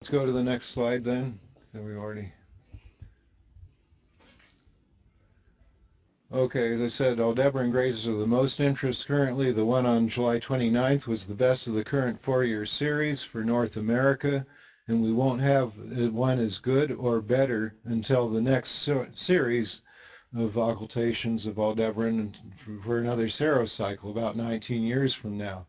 Let's go to the next slide then. We already. Okay, as I said, Aldebaran grazes are the most interest currently. The one on July 29th was the best of the current 4-year series for North America, and we won't have one as good or better until the next series of occultations of Aldebaran for another serocycle about 19 years from now.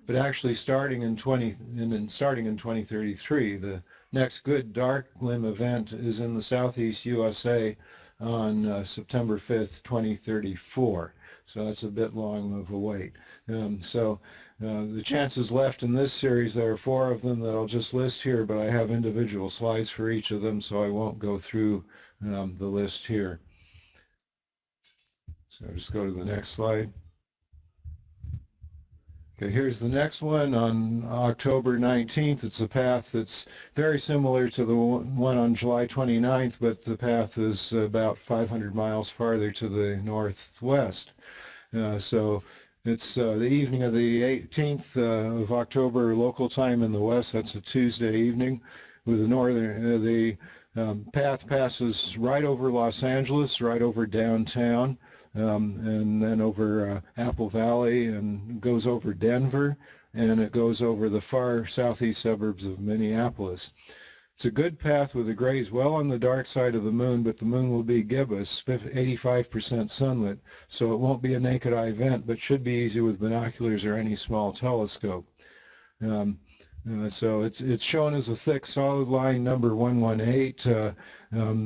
But actually starting in 2033, the next good dark limb event is in the southeast USA on September 5th, 2034. So that's a bit long of a wait. The chances left in this series, there are 4 of them that I'll just list here, but I have individual slides for each of them, so I won't go through the list here. So just go to the next slide. Okay, here's the next one on October 19th. It's a path that's very similar to the one on July 29th, but the path is about 500 miles farther to the northwest. So it's the evening of the 18th of October local time in the west. That's a Tuesday evening. With the path passes right over Los Angeles, right over downtown, and then over Apple Valley, and goes over Denver, and it goes over the far southeast suburbs of Minneapolis. It's a good path with a graze well on the dark side of the moon, but the moon will be gibbous, 85% sunlit, so it won't be a naked eye event, but should be easy with binoculars or any small telescope. So it's shown as a thick solid line number 118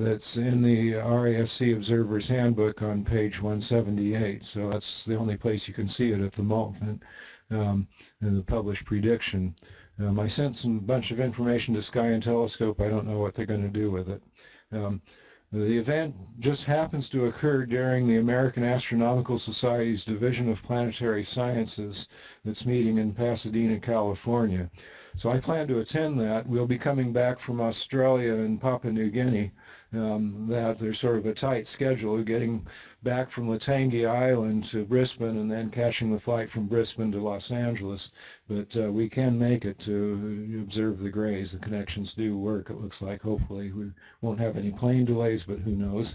that's in the RASC Observer's Handbook on page 178. So that's the only place you can see it at the moment in the published prediction. I sent some bunch of information to Sky and Telescope. I don't know what they're going to do with it. The event just happens to occur during the American Astronomical Society's Division of Planetary Sciences that's meeting in Pasadena, California. So I plan to attend that. We'll be coming back from Australia and Papua New Guinea. There's sort of a tight schedule, getting back from Latangi Island to Brisbane and then catching the flight from Brisbane to Los Angeles. But we can make it to observe the grays. The connections do work, it looks like. Hopefully we won't have any plane delays, but who knows.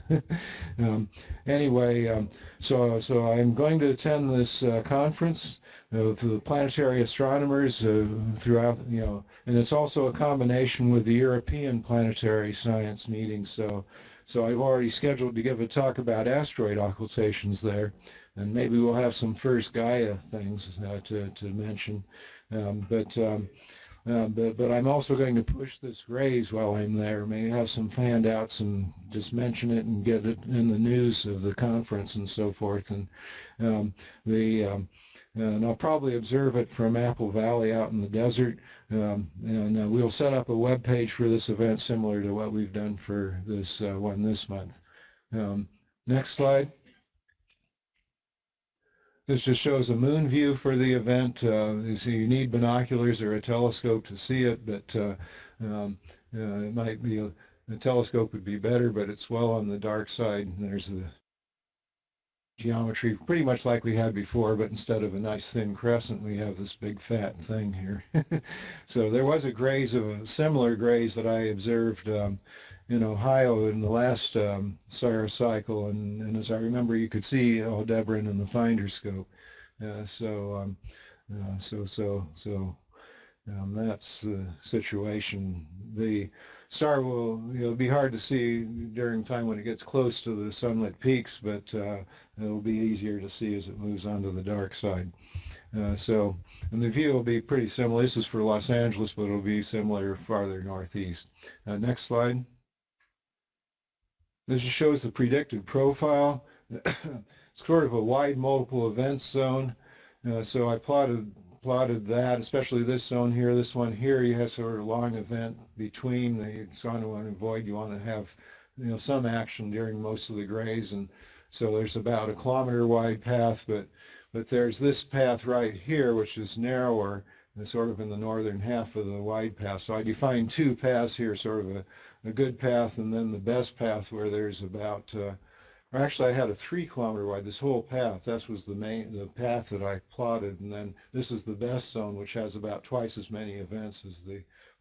Anyway, so I'm going to attend this conference of the planetary astronomers throughout, and it's also a combination with the European Planetary Science meeting. So I've already scheduled to give a talk about asteroid occultations there, and maybe we'll have some first Gaia things to mention. But I'm also going to push this graze while I'm there. Maybe have some handouts and just mention it and get it in the news of the conference and so forth. And and I'll probably observe it from Apple Valley out in the desert. And we'll set up a web page for this event similar to what we've done for this one this month. Next slide. This just shows a moon view for the event. You see, you need binoculars or a telescope to see it, but it might be a telescope would be better, but it's well on the dark side. And there's the geometry pretty much like we had before, but instead of a nice thin crescent, we have this big fat thing here. So there was a similar graze that I observed in Ohio in the last cycle, and as I remember, you could see Aldebaran in the finder scope. That's the situation. The star will be hard to see during time when it gets close to the sunlit peaks, but it'll be easier to see as it moves onto the dark side. And the view will be pretty similar. This is for Los Angeles, but it'll be similar farther northeast. Next slide. This just shows the predicted profile. It's sort of a wide multiple events zone. So I plotted that, especially this zone here. This one here, you have sort of a long event between. You want to avoid. You want to have some action during most of the grays, and so there's about a kilometer wide path, but there's this path right here, which is narrower, and sort of in the northern half of the wide path. So I defined 2 paths here, sort of a good path and then the best path, where there's about or actually I had a 3 kilometer wide, this whole path, that was the path that I plotted, and then this is the best zone, which has about twice as many events as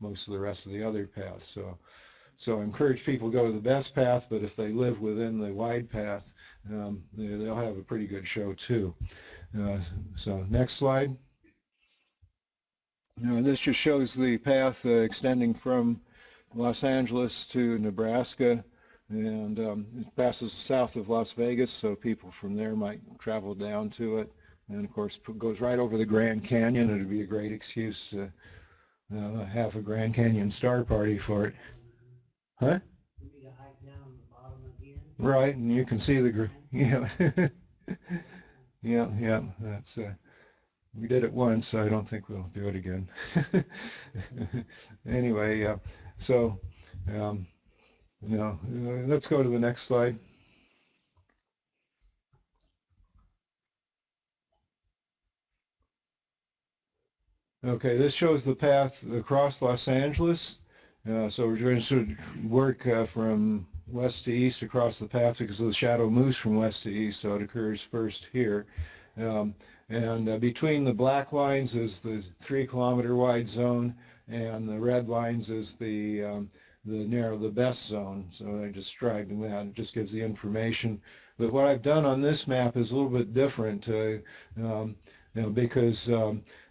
most of the rest of the other paths. So I encourage people to go to the best path, but if they live within the wide path, they'll have a pretty good show too. So next slide. This just shows the path extending from Los Angeles to Nebraska, and it passes south of Las Vegas, so people from there might travel down to it. And of course, it goes right over the Grand Canyon. It would be a great excuse to have a Grand Canyon star party for it. Huh? Right, and you can see the, yeah, yeah, that's, we did it once, so I don't think we'll do it again. Anyway, so, let's go to the next slide. Okay, this shows the path across Los Angeles. So we're going to work from west to east across the path because the shadow moves from west to east, so it occurs first here. And between the black lines is the 3-kilometer wide zone, and the red lines is the best zone. So I just dragged that. It just gives the information. But what I've done on this map is a little bit different, because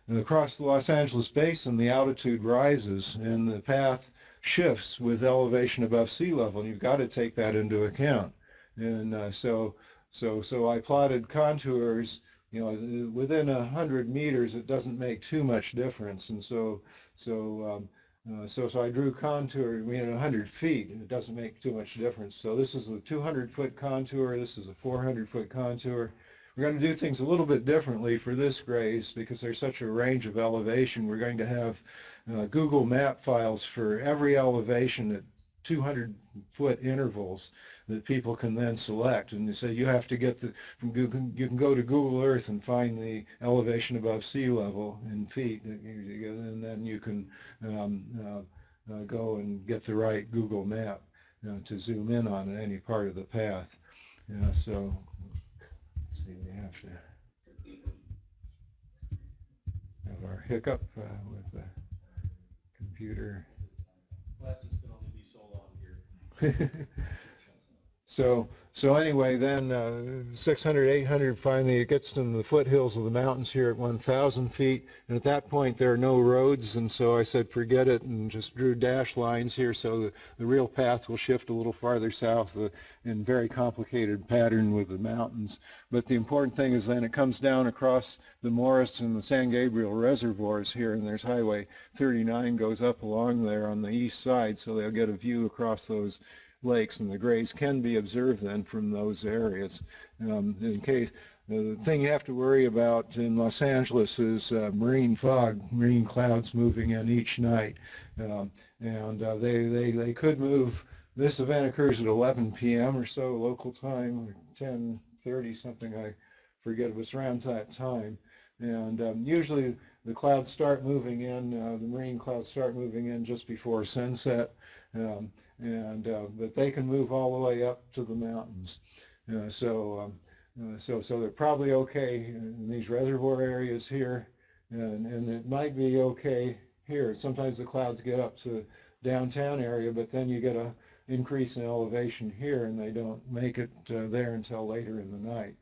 across the Los Angeles basin, the altitude rises and the path shifts with elevation above sea level, and you've got to take that into account. And so I plotted contours. Within 100 meters, it doesn't make too much difference, and so I drew contour. 100 feet, and it doesn't make too much difference. So this is a 200-foot contour. This is a 400-foot contour. We're going to do things a little bit differently for this graze because there's such a range of elevation. We're going to have Google map files for every elevation at 200-foot intervals that people can then select. And you say you have to get from Google, you can go to Google Earth and find the elevation above sea level in feet, and then you can go and get the right Google map to zoom in on any part of the path. So see, we have to have our hiccup with the computer. Classes can only be so long here. So anyway, then 600, 800, finally it gets to the foothills of the mountains here at 1,000 feet. And at that point there are no roads, and so I said forget it and just drew dash lines here so the real path will shift a little farther south in very complicated pattern with the mountains. But the important thing is then it comes down across the Morris and the San Gabriel reservoirs here, and there's Highway 39 goes up along there on the east side, so they'll get a view across those lakes, and the grays can be observed then from those areas. In case the thing you have to worry about in Los Angeles is marine fog, marine clouds moving in each night, and they could move. This event occurs at 11 p.m. or so local time, or 10:30 something. I forget. It was around that time, and usually the clouds start moving in. The marine clouds start moving in just before sunset. But they can move all the way up to the mountains. So they're probably okay in these reservoir areas here, and it might be okay here. Sometimes the clouds get up to downtown area, but then you get a increase in elevation here, and they don't make it there until later in the night.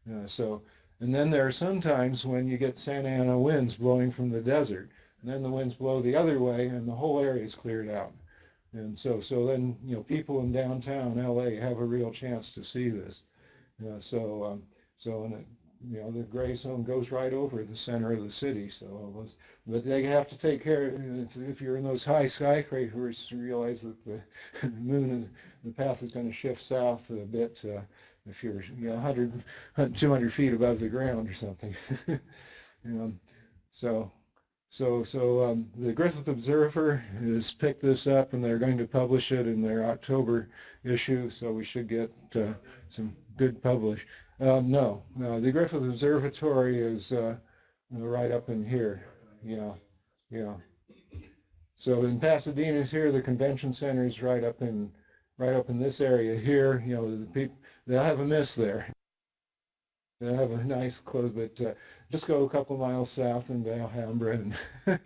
And then there are some times when you get Santa Ana winds blowing from the desert, and then the winds blow the other way, and the whole area is cleared out. And so then, people in downtown LA have a real chance to see this. The gray zone goes right over the center of the city. But they have to take care, if you're in those high skyscrapers, to realize that the moon, the path is going to shift south a bit if you're 100, 200 feet above the ground or something. The Griffith Observer has picked this up, and they're going to publish it in their October issue, so we should get some good publish. No, the Griffith Observatory is right up in here. Yeah. So in Pasadena here, the convention center is right up in right up in this area here, you know, the people, they'll have a mist there. They'll have a nice close, but just go a couple miles south in Alhambra, and you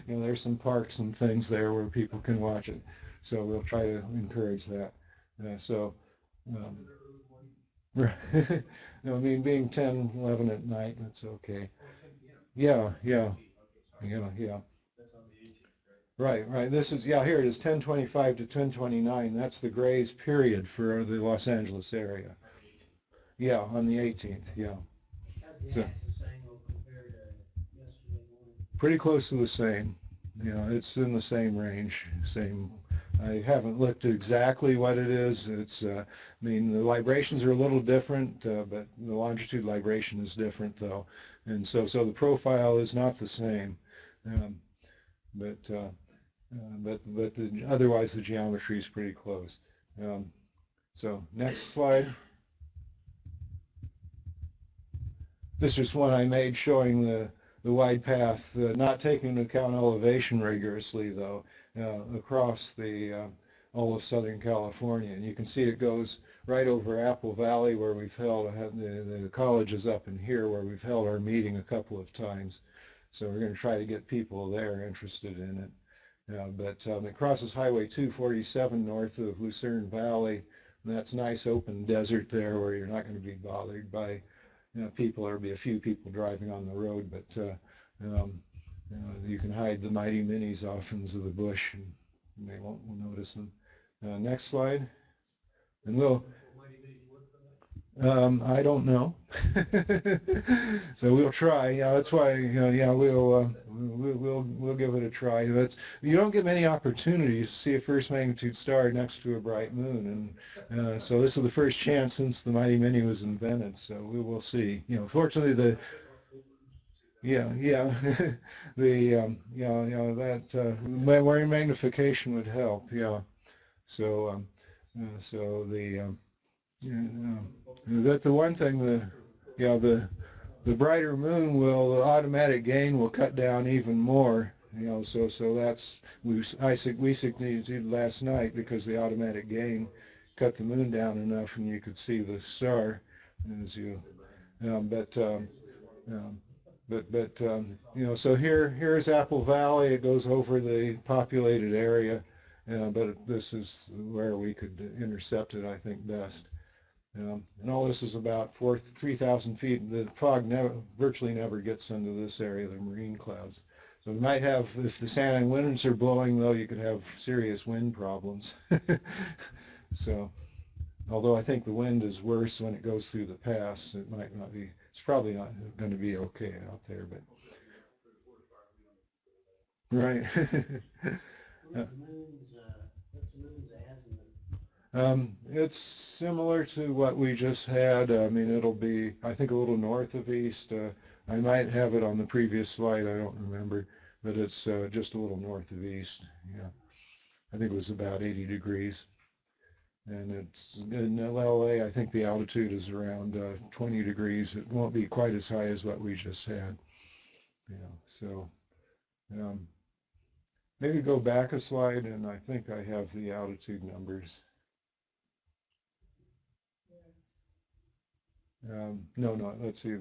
know, there's some parks and things there where people can watch it. So we'll try to encourage that. So, um, right. No, I mean, being 10, 11 at night, that's okay. Yeah, yeah, yeah. That's on the 18th, Right, right. This is, yeah, here it is, 1025 to 1029. That's the graze period for the Los Angeles area. Yeah, on the 18th, yeah. How's the So, access angle compared to yesterday morning? pretty close to the same. You know, it's in the same range, same. I haven't looked at exactly what it is. It's, I mean, the librations are a little different, but the longitude libration is different though. And so the profile is not the same. Um, but, otherwise the geometry is pretty close. So next slide. This is one I made showing the wide path, not taking into account elevation rigorously though, across all of Southern California. And you can see it goes right over Apple Valley where we've held, the college is up in here where we've held our meeting a couple of times. So we're going to try to get people there interested in it. But it crosses Highway 247 north of Lucerne Valley. And that's nice open desert there where you're not going to be bothered by people. There'll be a few people driving on the road, but you can hide the mighty minis off into the bush and they won't notice them. Next slide. And we'll, I don't know. So we'll try. Yeah, that's why. Yeah, we'll give it a try. You don't get many opportunities to see a first magnitude star next to a bright moon, and so this is the first chance since the Mighty Mini was invented. So we will see. You know, fortunately yeah, that wearing magnification would help. Yeah. So so that the one thing the brighter moon will, the automatic gain will cut down even more. You know, so that's we succeeded last night because the automatic gain cut the moon down enough, and you could see the star as you. But you know, so here's Apple Valley. It goes over the populated area, but this is where we could intercept it, I think, best. And all this is about 3,000 feet. The fog virtually never gets into this area, the marine clouds. So we might have, if the Santa winds are blowing, though, you could have serious wind problems. So, although I think the wind is worse when it goes through the pass, it might not be, it's probably not going to be okay out there, but. Right. What's the moon's azimuth? It's similar to what we just had. I mean, it'll be, I think, a little north of east. I might have it on the previous slide. I don't remember, but it's just a little north of east. Yeah, I think it was about 80 degrees. And it's in LA, I think the altitude is around 20 degrees. It won't be quite as high as what we just had. Yeah, so maybe go back a slide, and I think I have the altitude numbers. No, let's see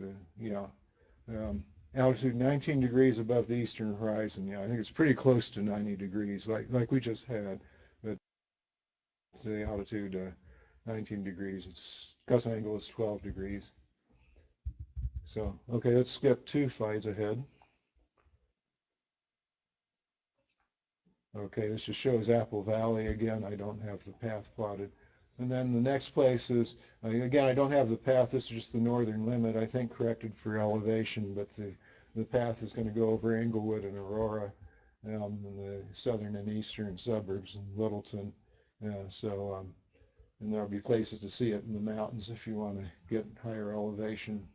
altitude 19 degrees above the eastern horizon. Yeah, I think it's pretty close to 90 degrees, like we just had, but the altitude 19 degrees. Its gust angle is 12 degrees. So, okay, let's skip 2 slides ahead. Okay, this just shows Apple Valley again. I don't have the path plotted. And then the next place is, again, I don't have the path. This is just the northern limit, I think corrected for elevation, but the path is going to go over Englewood and Aurora, in the southern and eastern suburbs and Littleton. And there'll be places to see it in the mountains if you want to get higher elevation.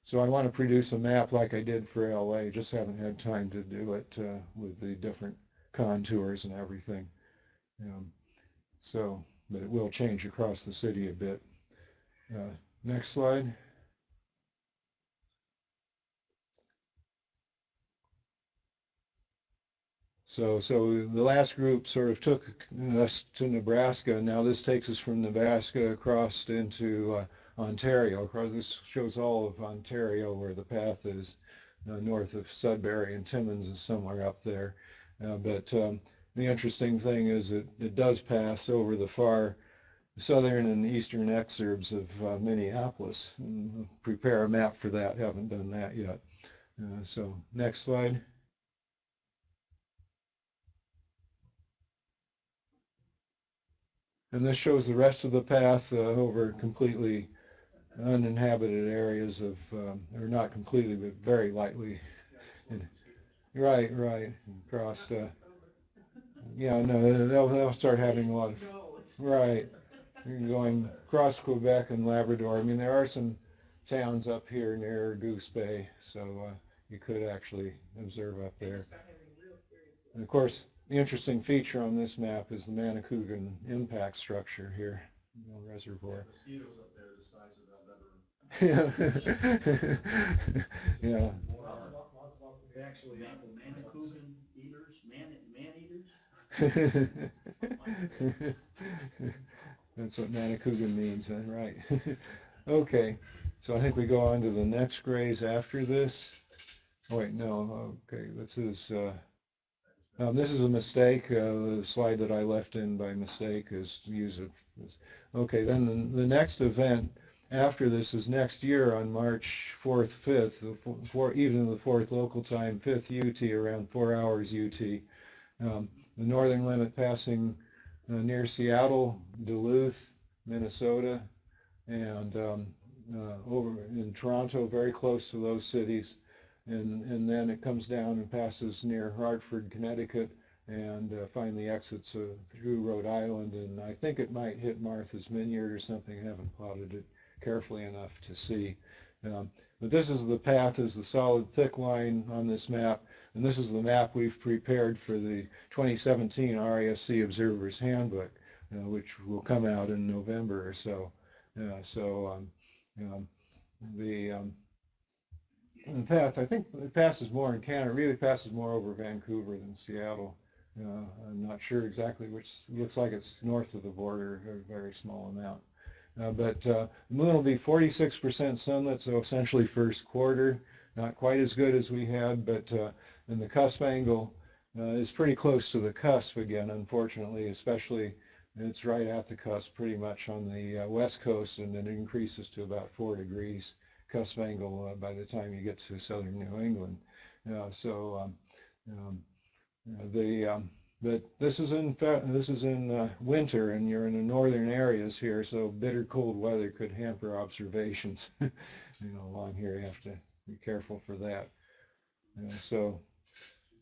So I want to produce a map like I did for LA, just haven't had time to do it with the different contours and everything. But it will change across the city a bit. Next slide. So the last group sort of took us to Nebraska. Now this takes us from Nebraska across into Ontario. This shows all of Ontario where the path is north of Sudbury, and Timmins is somewhere up there. But the interesting thing is it does pass over the far southern and eastern exurbs of Minneapolis. And prepare a map for that. Haven't done that yet. So next slide. And this shows the rest of the path over completely uninhabited areas of, or not completely, but very lightly. Right. Across, yeah, no, they'll start having a lot of, right. You're going across Quebec and Labrador. I mean, there are some towns up here near Goose Bay, so you could actually observe up there. And of course, the interesting feature on this map is the Manicouagan impact structure here, reservoir. Mosquitoes up there the size of that bedroom. Yeah. They actually Manicouagan eaters, man-eaters. That's what Manicouagan means, then, right? Okay, so I think we go on to the next graze after this. Oh wait, no. Okay, this is a mistake. The slide that I left in by mistake is to use it. Okay, then the next event after this is next year on March 4th, 5th, evening of the 4th local time, 5th UT, around 4 hours UT. The northern limit passing near Seattle, Duluth, Minnesota, and over in Toronto, very close to those cities. And then it comes down and passes near Hartford, Connecticut, and finally exits through Rhode Island. And I think it might hit Martha's Vineyard or something. I haven't plotted it carefully enough to see. But this is the path, is the solid thick line on this map. And this is the map we've prepared for the 2017 RISC Observer's Handbook, which will come out in November or so. The path, I think it passes more in Canada. It really passes more over Vancouver than Seattle. I'm not sure exactly which. It looks like it's north of the border, a very small amount. But the moon will be 46% sunlit, so essentially first quarter. Not quite as good as we had, but and the cusp angle is pretty close to the cusp again, unfortunately, especially it's right at the cusp pretty much on the west coast, and then it increases to about 4 degrees cusp angle by the time you get to southern New England. But this is in winter, and you're in the northern areas here, so bitter cold weather could hamper observations. Along here you have to be careful for that.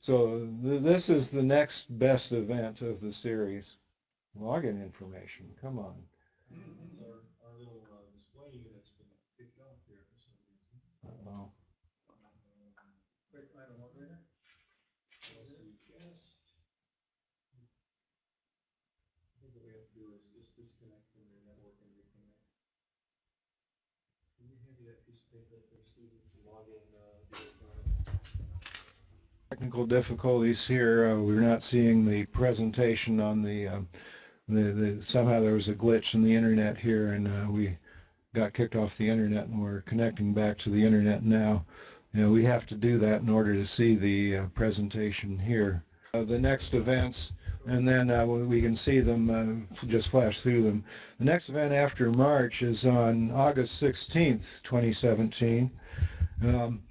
This is the next best event of the series. Login information, come on. Our little display unit's been kicked off here for some reason. Uh-oh. Quick item operator. I think what we have to do is just disconnect from your network and reconnect. Can you hand me that piece of paper there, Stephen, to log in the exam? Technical difficulties here. We're not seeing the presentation on somehow there was a glitch in the internet here, and we got kicked off the internet, and we're connecting back to the internet now. We have to do that in order to see the presentation here. The next events, and then we can see them, just flash through them. The next event after March is on August 16th, 2017. And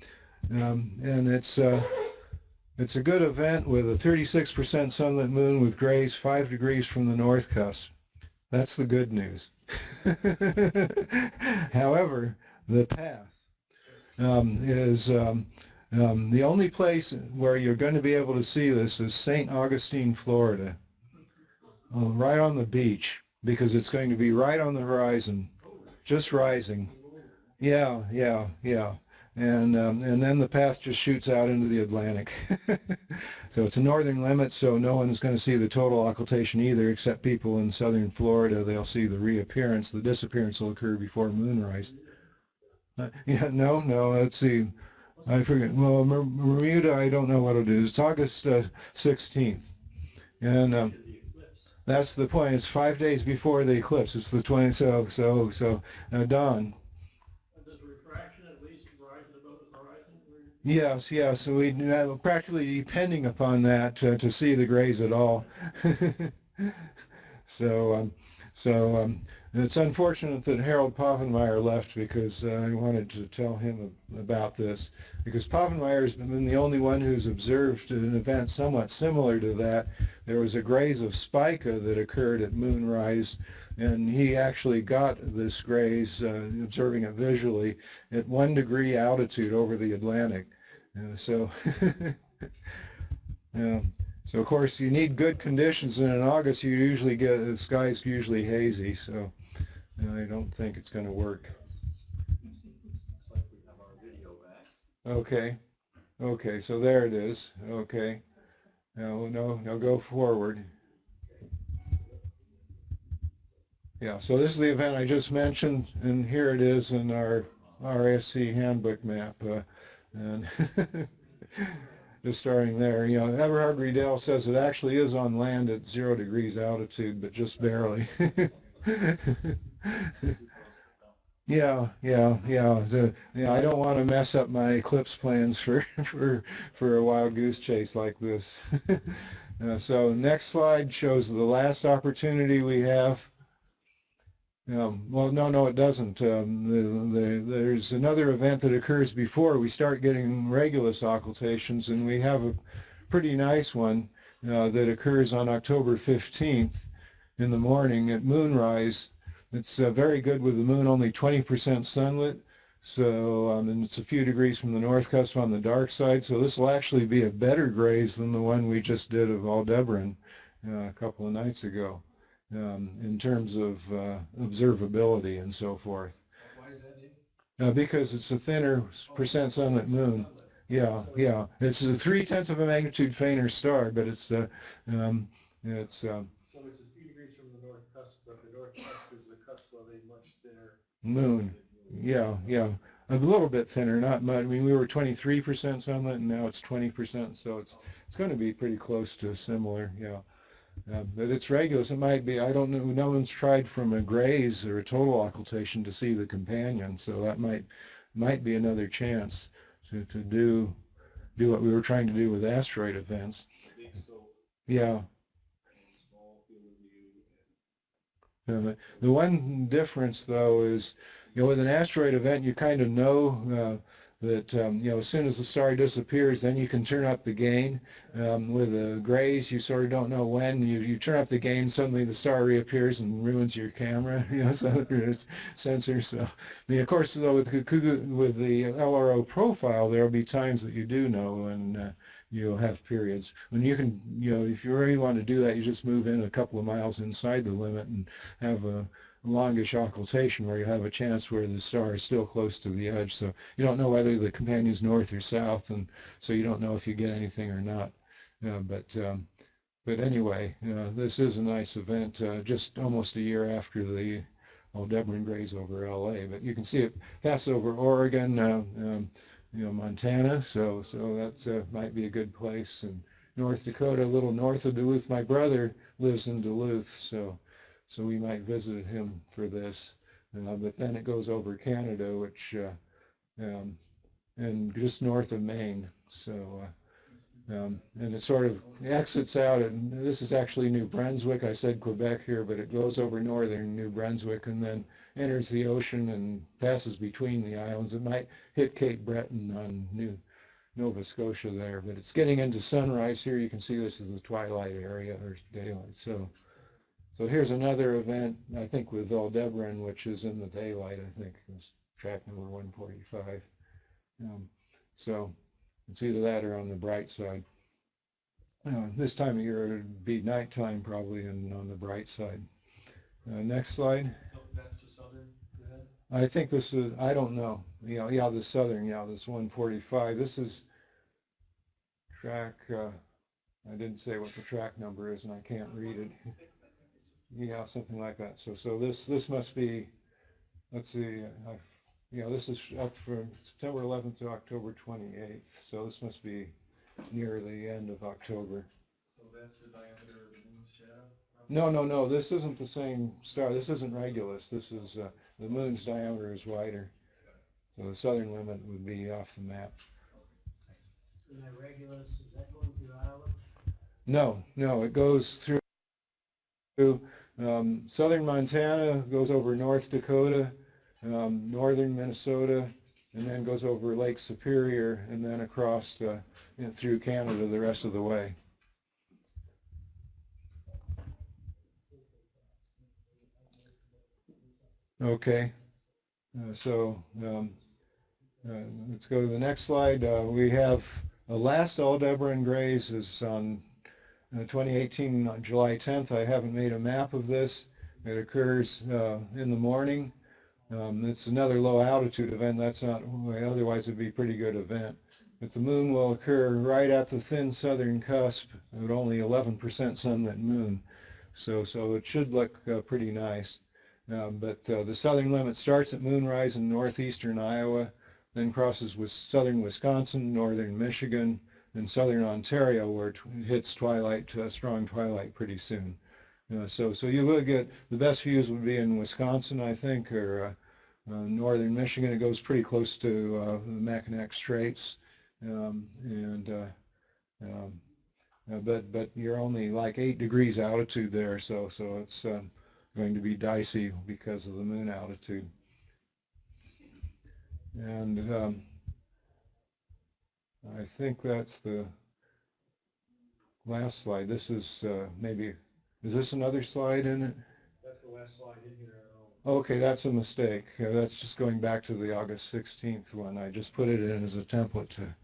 it's a good event with a 36% sunlit moon with grays 5 degrees from the north cusp. That's the good news. However, the path is the only place where you're going to be able to see this is St. Augustine, Florida, right on the beach, because it's going to be right on the horizon, just rising. Yeah. And then the path just shoots out into the Atlantic. So it's a northern limit, so no one is going to see the total occultation either, except people in southern Florida. They'll see the reappearance. The disappearance will occur before moonrise. Yeah, no, let's see. I forget. Well, Bermuda, I don't know what it is. It's August 16th. And The eclipse. that's the point. It's 5 days before the eclipse. It's the 20th. So dawn. Does refraction at least rise above the horizon? Yes, yes. So we practically depending upon that to see the grays at all. So, it's unfortunate that Harold Povenmire left because I wanted to tell him about this because Povenmire has been the only one who's observed an event somewhat similar to that. There was a graze of spica that occurred at moonrise, and he actually got this graze, observing it visually, at 1 degree altitude over the Atlantic. So, yeah. So of course you need good conditions, and in August you usually get the sky's usually hazy. So I don't think it's going to work. Looks like we have our video back. Okay. Okay. So there it is. Okay. Now go forward. Yeah. So this is the event I just mentioned, and here it is in our RSC handbook map. And just starting there, Everhard Riedel says it actually is on land at 0 degrees altitude, but just barely. Yeah. I don't want to mess up my eclipse plans for a wild goose chase like this. So next slide shows the last opportunity we have. Well, no, it doesn't. There's another event that occurs before we start getting Regulus occultations, and we have a pretty nice one that occurs on October 15th in the morning at moonrise. It's very good with the moon only 20% sunlit, so and it's a few degrees from the north cusp on the dark side, so this will actually be a better graze than the one we just did of Aldebaran a couple of nights ago. In terms of observability and so forth. Why is that? Because it's a thinner percent sunlit moon. Yeah. It's a 3/10 of a magnitude fainter star, but it's So it's a few degrees from the north cusp, but the north cusp is the cusp of a much thinner moon. Yeah. A little bit thinner, not much. I mean, we were 23% sunlit, and now it's 20%, so it's going to be pretty close to similar. Yeah. But it's Regulus. It might be. I don't know. No one's tried from a graze or a total occultation to see the companion, so that might be another chance to do what we were trying to do with asteroid events. big scope Yeah. and small field of view. The one difference, though, is with an asteroid event, you kind of know that as soon as the star disappears, then you can turn up the gain. With a graze, you sort of don't know when. You turn up the gain, suddenly the star reappears and ruins your camera. So there's sensors. So, I mean, of course, though, with the LRO profile, there will be times that you do know, and you'll have periods when you can. If you really want to do that, you just move in a couple of miles inside the limit and have a longish occultation where you have a chance where the star is still close to the edge, so you don't know whether the companion's north or south, and so you don't know if you get anything or not. But anyway, this is a nice event, just almost a year after the Aldebaran graze over LA, but you can see it pass over Oregon, Montana, so that might be a good place, and North Dakota, a little north of Duluth. My brother lives in Duluth, so we might visit him for this. But then it goes over Canada, which and just north of Maine. So and it sort of exits out, and this is actually New Brunswick. I said Quebec here, but it goes over northern New Brunswick and then enters the ocean and passes between the islands. It might hit Cape Breton on Nova Scotia there, but it's getting into sunrise here. You can see this is the twilight area or daylight. So here's another event, I think, with Aldebaran, which is in the daylight, I think. It's track number 145. So it's either that or on the bright side. This time of year it would be nighttime probably and on the bright side. Next slide. That's the southern event? I think this is, I don't know. The southern, this 145. This is track, I didn't say what the track number is and I can't read it. Yeah, something like that. So this must be, let's see, you know, this is up from September 11th to October 28th, so this must be near the end of October. So that's the diameter of the moon's shadow? No, this isn't the same star. This isn't Regulus. This is, the moon's diameter is wider. So the southern limit would be off the map. And that Regulus, is that going through Iowa? No, it goes through southern Montana, goes over North Dakota, northern Minnesota, and then goes over Lake Superior, and then across through Canada the rest of the way. Okay, let's go to the next slide. We have last Aldebaran graze is on 2018 on July 10th. I haven't made a map of this. It occurs in the morning. It's another low altitude event. That's not, otherwise it'd be a pretty good event. But the moon will occur right at the thin southern cusp at only 11% sunlit moon. So it should look pretty nice. But the southern limit starts at moonrise in northeastern Iowa, then crosses with southern Wisconsin, northern Michigan, and southern Ontario, where it hits twilight, strong twilight pretty soon. So you will get, the best views would be in Wisconsin, I think, or northern Michigan. It goes pretty close to the Mackinac Straits, but you're only like 8 degrees altitude there, so it's going to be dicey because of the moon altitude. And I think that's the last slide. This is maybe, is this another slide in it? That's the last slide in here. Okay, that's a mistake. That's just going back to the August 16th one. I just put it in as a template to